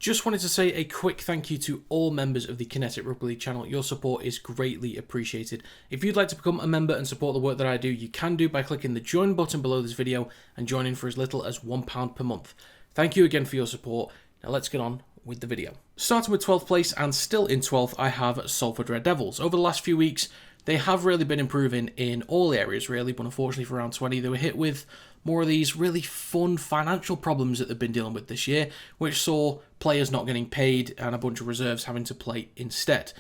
Just wanted to say a quick thank you to all members of the Kinetic Rugby League channel. Your support is greatly appreciated. If you'd like to become a member and support the work that I do, you can do by clicking the join button below this video and joining for as little as £1 per month. Thank you again for your support. Now let's get on with the video. Starting with 12th place and still in 12th, I have Salford Red Devils. Over the last few weeks, they have really been improving in all areas really, but unfortunately for round 20, they were hit with more of these really fun financial problems that they've been dealing with this year, which saw players not getting paid and a bunch of reserves having to play instead.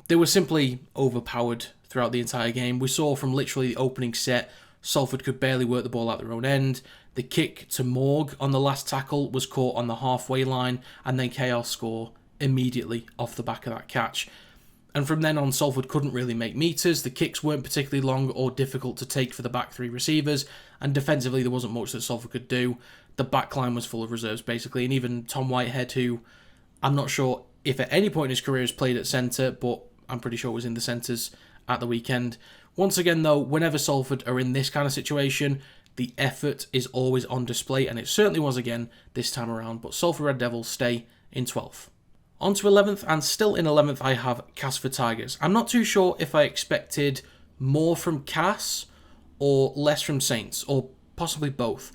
They were simply overpowered throughout the entire game. We saw from literally the opening set, Salford could barely work the ball out their own end. The kick to Morg on the last tackle was caught on the halfway line, and then KL score immediately off the back of that catch. And from then on, Salford couldn't really make meters. The kicks weren't particularly long or difficult to take for the back three receivers, and defensively there wasn't much that Salford could do. The back line was full of reserves basically, and even Tom Whitehead, who I'm not sure if at any point in his career has played at centre, but I'm pretty sure was in the centres at the weekend. Once again though, whenever Salford are in this kind of situation, the effort is always on display, and it certainly was again this time around, but Salford Red Devils stay in 12th. On to 11th, and still in 11th I have Castleford Tigers. I'm not too sure if I expected more from Cass or less from Saints, or possibly both.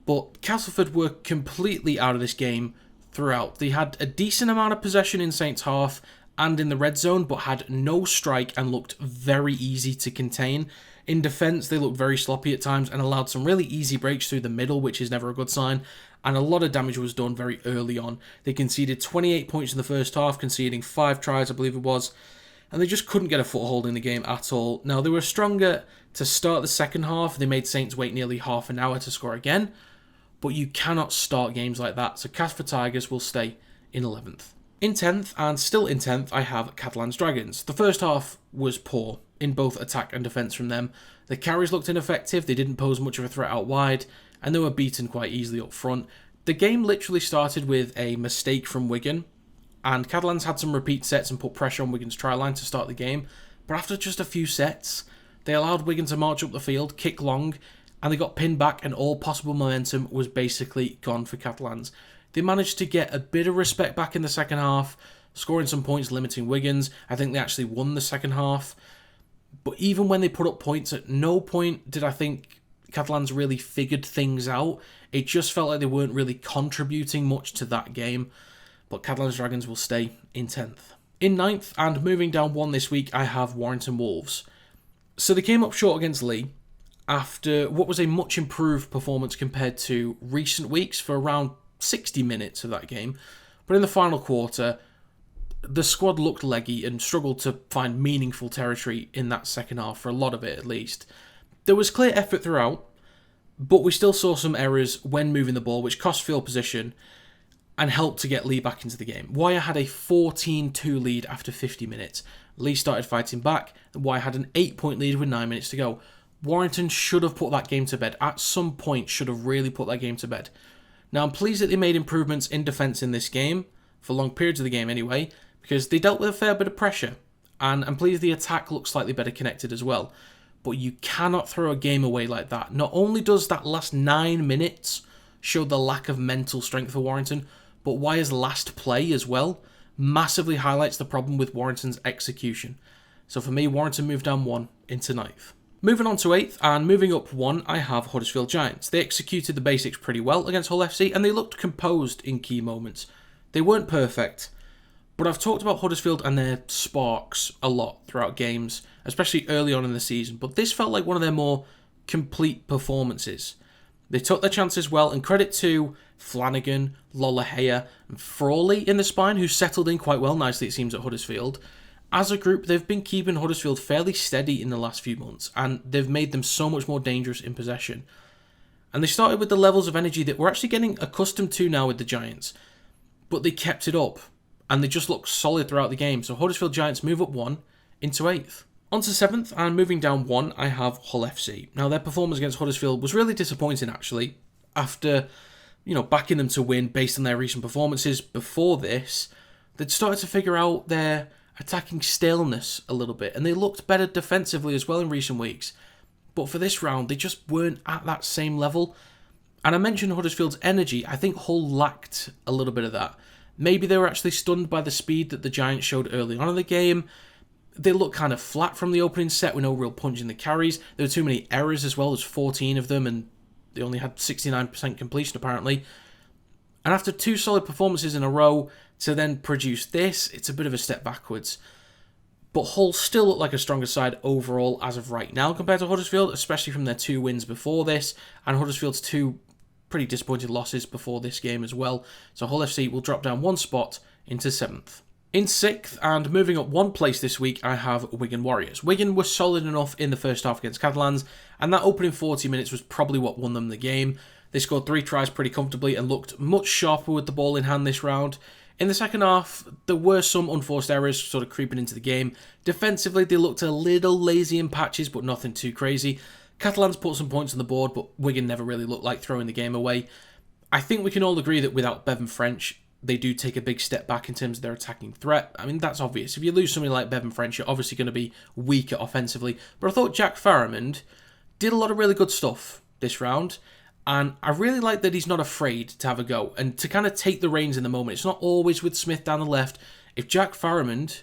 But Castleford were completely out of this game throughout. They had a decent amount of possession in Saints' half and in the red zone, but had no strike and looked very easy to contain. In defence, they looked very sloppy at times and allowed some really easy breaks through the middle, which is never a good sign. And a lot of damage was done very early on. They conceded 28 points in the first half, conceding 5 tries, I believe it was. And they just couldn't get a foothold in the game at all. Now, they were stronger to start the second half. They made Saints wait nearly half an hour to score again. But you cannot start games like that. So Castleford Tigers will stay in 11th. In 10th, and still in 10th, I have Catalans Dragons. The first half was poor in both attack and defence from them. The carries looked ineffective, they didn't pose much of a threat out wide, and they were beaten quite easily up front. The game literally started with a mistake from Wigan, and Catalans had some repeat sets and put pressure on Wigan's try line to start the game, but after just a few sets, they allowed Wigan to march up the field, kick long, and they got pinned back, and all possible momentum was basically gone for Catalans. They managed to get a bit of respect back in the second half, scoring some points, limiting Wigan's. I think they actually won the second half. But even when they put up points, at no point did I think Catalans really figured things out. It just felt like they weren't really contributing much to that game. But Catalans Dragons will stay in 10th. In 9th, and moving down one this week, I have Warrington Wolves. So they came up short against Leigh after what was a much improved performance compared to recent weeks for around 60 minutes of that game. But in the final quarter, the squad looked leggy and struggled to find meaningful territory in that second half, for a lot of it at least. There was clear effort throughout, but we still saw some errors when moving the ball, which cost field position and helped to get Leigh back into the game. Wire had a 14-2 lead after 50 minutes. Leigh started fighting back, and Wire had an 8-point lead with 9 minutes to go. Warrington should have put that game to bed. At some point, should have really put that game to bed. Now, I'm pleased that they made improvements in defence in this game, for long periods of the game anyway, because they dealt with a fair bit of pressure, and I'm pleased the attack looks slightly better connected as well. But you cannot throw a game away like that. Not only does that last 9 minutes show the lack of mental strength for Warrington, but Wire's last play as well massively highlights the problem with Warrington's execution. So for me, Warrington moved down 1 into 9th. Moving on to 8th, and moving up 1, I have Huddersfield Giants. They executed the basics pretty well against Hull FC, and they looked composed in key moments. They weren't perfect, but I've talked about Huddersfield and their sparks a lot throughout games, especially early on in the season, but this felt like one of their more complete performances. They took their chances well, and credit to Flanagan, Lollahea, and Frawley in the spine, who settled in quite well nicely, it seems, at Huddersfield. As a group, they've been keeping Huddersfield fairly steady in the last few months, and they've made them so much more dangerous in possession. And they started with the levels of energy that we're actually getting accustomed to now with the Giants, but they kept it up, and they just looked solid throughout the game. So Huddersfield Giants move up 1 into 8th. On to 7th, and moving down 1, I have Hull FC. Now, their performance against Huddersfield was really disappointing, actually. After, backing them to win based on their recent performances before this, they'd started to figure out their attacking staleness a little bit, and they looked better defensively as well in recent weeks. But for this round, they just weren't at that same level. And I mentioned Huddersfield's energy. I think Hull lacked a little bit of that. Maybe they were actually stunned by the speed that the Giants showed early on in the game. They looked kind of flat from the opening set with no real punch in the carries. There were too many errors as well. There's 14 of them, and they only had 69% completion apparently. And after 2 solid performances in a row, to then produce this, it's a bit of a step backwards. But Hull still look like a stronger side overall as of right now compared to Huddersfield, especially from their 2 wins before this, and Huddersfield's 2 pretty disappointing losses before this game as well. So Hull FC will drop down 1 spot into 7th. In 6th, and moving up 1 place this week, I have Wigan Warriors. Wigan were solid enough in the first half against Catalans, and that opening 40 minutes was probably what won them the game. They scored 3 tries pretty comfortably and looked much sharper with the ball in hand this round. In the second half, there were some unforced errors sort of creeping into the game. Defensively, they looked a little lazy in patches, but nothing too crazy. Catalans put some points on the board, but Wigan never really looked like throwing the game away. I think we can all agree that without Bevan French, they do take a big step back in terms of their attacking threat. I mean, that's obvious. If you lose somebody like Bevan French, you're obviously going to be weaker offensively. But I thought Jack Farrimond did a lot of really good stuff this round. And I really like that he's not afraid to have a go and to kind of take the reins in the moment. It's not always with Smith down the left. If Jack Farrimond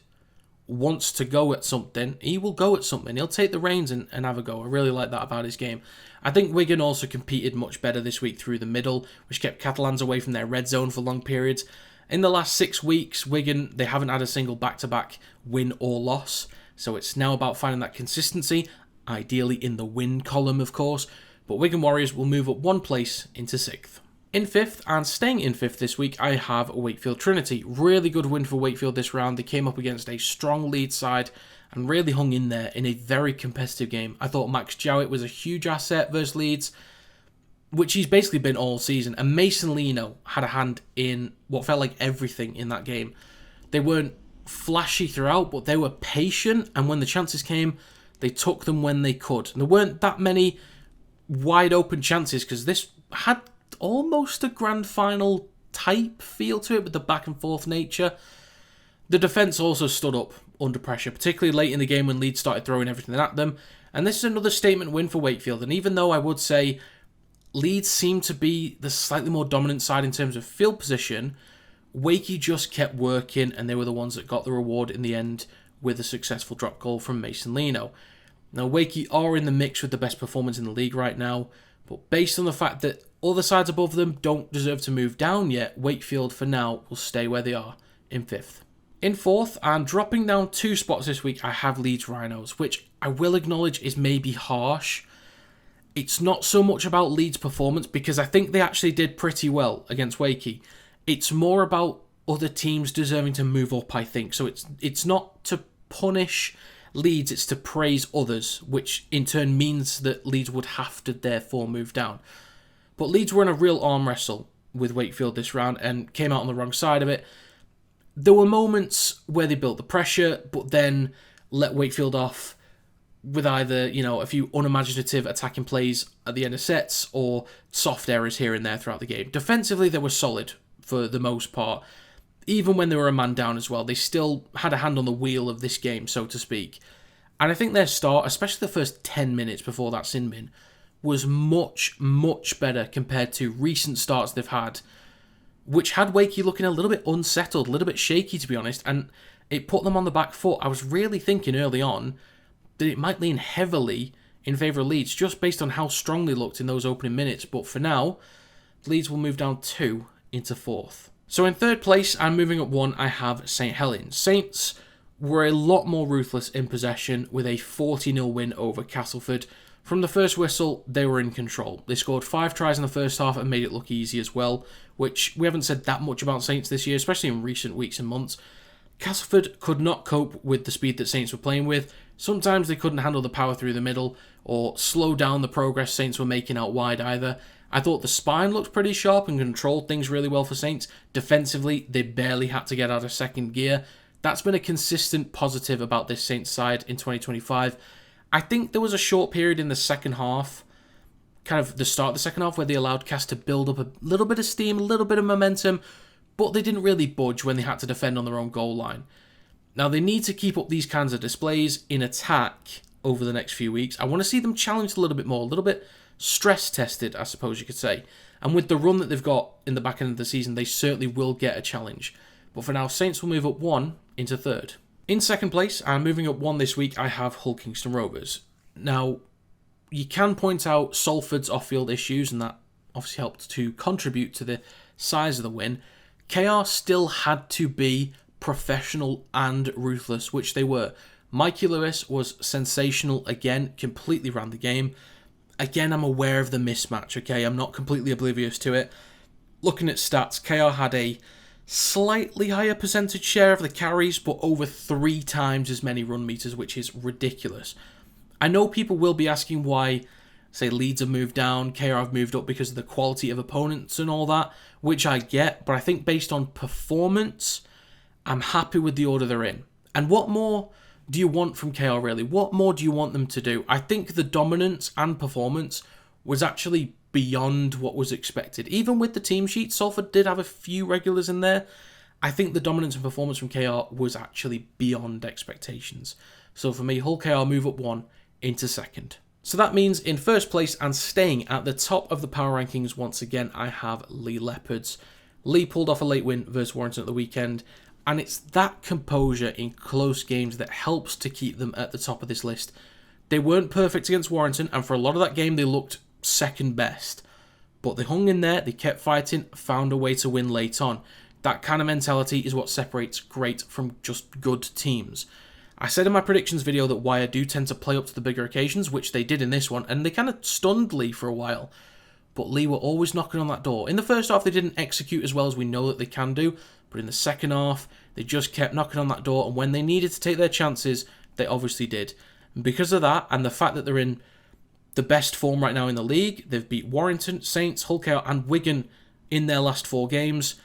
wants to go at something, he will go at something. He'll take the reins and have a go. I really like that about his game. I think Wigan also competed much better this week through the middle, which kept Catalans away from their red zone for long periods. In the last 6 weeks, Wigan, they haven't had a single back-to-back win or loss. So it's now about finding that consistency, ideally in the win column, of course. But Wigan Warriors will move up 1 place into 6th. In 5th, and staying in 5th this week, I have Wakefield Trinity. Really good win for Wakefield this round. They came up against a strong Leeds side and really hung in there in a very competitive game. I thought Max Jowett was a huge asset versus Leeds, which he's basically been all season. And Mason Leno had a hand in what felt like everything in that game. They weren't flashy throughout, but they were patient. And when the chances came, they took them when they could. And there weren't that many wide open chances because this had almost a grand final type feel to it with the back and forth nature. The defence also stood up under pressure, particularly late in the game when Leeds started throwing everything at them. And this is another statement win for Wakefield. And even though I would say Leeds seemed to be the slightly more dominant side in terms of field position, Wakey just kept working and they were the ones that got the reward in the end with a successful drop goal from Mason Leno. Now, Wakey are in the mix with the best performance in the league right now, but based on the fact that other sides above them don't deserve to move down yet, Wakefield for now will stay where they are in 5th. In 4th, and dropping down 2 spots this week, I have Leeds Rhinos, which I will acknowledge is maybe harsh. It's not so much about Leeds' performance because I think they actually did pretty well against Wakey. It's more about other teams deserving to move up, I think. So it's not to punish Leeds, it's to praise others, which in turn means that Leeds would have to therefore move down. But Leeds were in a real arm wrestle with Wakefield this round and came out on the wrong side of it. There were moments where they built the pressure, but then let Wakefield off with either, a few unimaginative attacking plays at the end of sets or soft errors here and there throughout the game. Defensively, they were solid for the most part. Even when they were a man down as well, they still had a hand on the wheel of this game, so to speak. And I think their start, especially the first 10 minutes before that sin bin, was much, much better compared to recent starts they've had, which had Wakey looking a little bit unsettled, a little bit shaky, to be honest, and it put them on the back foot. I was really thinking early on that it might lean heavily in favour of Leeds, just based on how strong they looked in those opening minutes. But for now, Leeds will move down 2 into 4th. So in 3rd place, and moving up 1, I have St Helens. Saints were a lot more ruthless in possession with a 40-0 win over Castleford. From the first whistle, they were in control. They scored 5 tries in the first half and made it look easy as well, which we haven't said that much about Saints this year, especially in recent weeks and months. Castleford could not cope with the speed that Saints were playing with. Sometimes they couldn't handle the power through the middle or slow down the progress Saints were making out wide either. I thought the spine looked pretty sharp and controlled things really well for Saints. Defensively, they barely had to get out of second gear. That's been a consistent positive about this Saints side in 2025. I think there was a short period in the second half, kind of the start of the second half, where they allowed Cas to build up a little bit of steam, a little bit of momentum, but they didn't really budge when they had to defend on their own goal line. Now, they need to keep up these kinds of displays in attack over the next few weeks. I want to see them challenged a little bit more, a little bit stress-tested, I suppose you could say. And with the run that they've got in the back end of the season, they certainly will get a challenge. But for now, Saints will move up 1 into 3rd. In 2nd place, and moving up 1 this week, I have Hull Kingston Rovers. Now, you can point out Salford's off-field issues, and that obviously helped to contribute to the size of the win. KR still had to be professional and ruthless, which they were. Mikey Lewis was sensational again, completely ran the game. Again, I'm aware of the mismatch, okay? I'm not completely oblivious to it. Looking at stats, KR had a slightly higher percentage share of the carries, but over 3 times as many run meters, which is ridiculous. I know people will be asking why, say, Leeds have moved down, KR have moved up because of the quality of opponents and all that, which I get, but I think based on performance, I'm happy with the order they're in. And what more do you want from KR, really? What more do you want them to do? I think the dominance and performance was actually beyond what was expected. Even with the team sheet, Salford did have a few regulars in there. I think the dominance and performance from KR was actually beyond expectations. So for me, Hull KR move up 1 into 2nd. So that means in 1st place and staying at the top of the power rankings once again, I have Leigh Leopards. Leigh pulled off a late win versus Warrington at the weekend, and it's that composure in close games that helps to keep them at the top of this list. They weren't perfect against Warrington, and for a lot of that game, they looked 2nd best. But they hung in there, they kept fighting, found a way to win late on. That kind of mentality is what separates great from just good teams. I said in my predictions video that why I do tend to play up to the bigger occasions, which they did in this one, and they kind of stunned Leigh for a while. But Leigh were always knocking on that door. In the first half, they didn't execute as well as we know that they can do, but in the second half, they just kept knocking on that door, and when they needed to take their chances, they obviously did. And because of that, and the fact that they're in the best form right now in the league, they've beat Warrington, Saints, Hull KR, and Wigan in their last 4 games,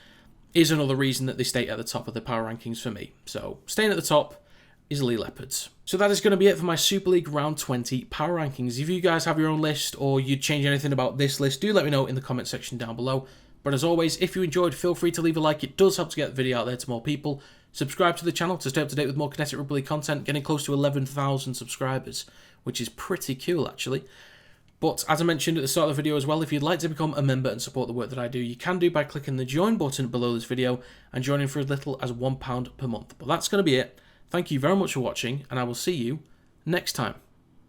is another reason that they stay at the top of the power rankings for me. So, staying at the top is Leigh Leopards. So that is going to be it for my Super League Round 20 power rankings. If you guys have your own list or you'd change anything about this list, do let me know in the comment section down below. But as always, if you enjoyed, feel free to leave a like. It does help to get the video out there to more people. Subscribe to the channel to stay up to date with more Kinetic Rugby League content, getting close to 11,000 subscribers, which is pretty cool actually. But as I mentioned at the start of the video as well, if you'd like to become a member and support the work that I do, you can do by clicking the join button below this video and joining for as little as £1 per month. But that's going to be it. Thank you very much for watching, and I will see you next time.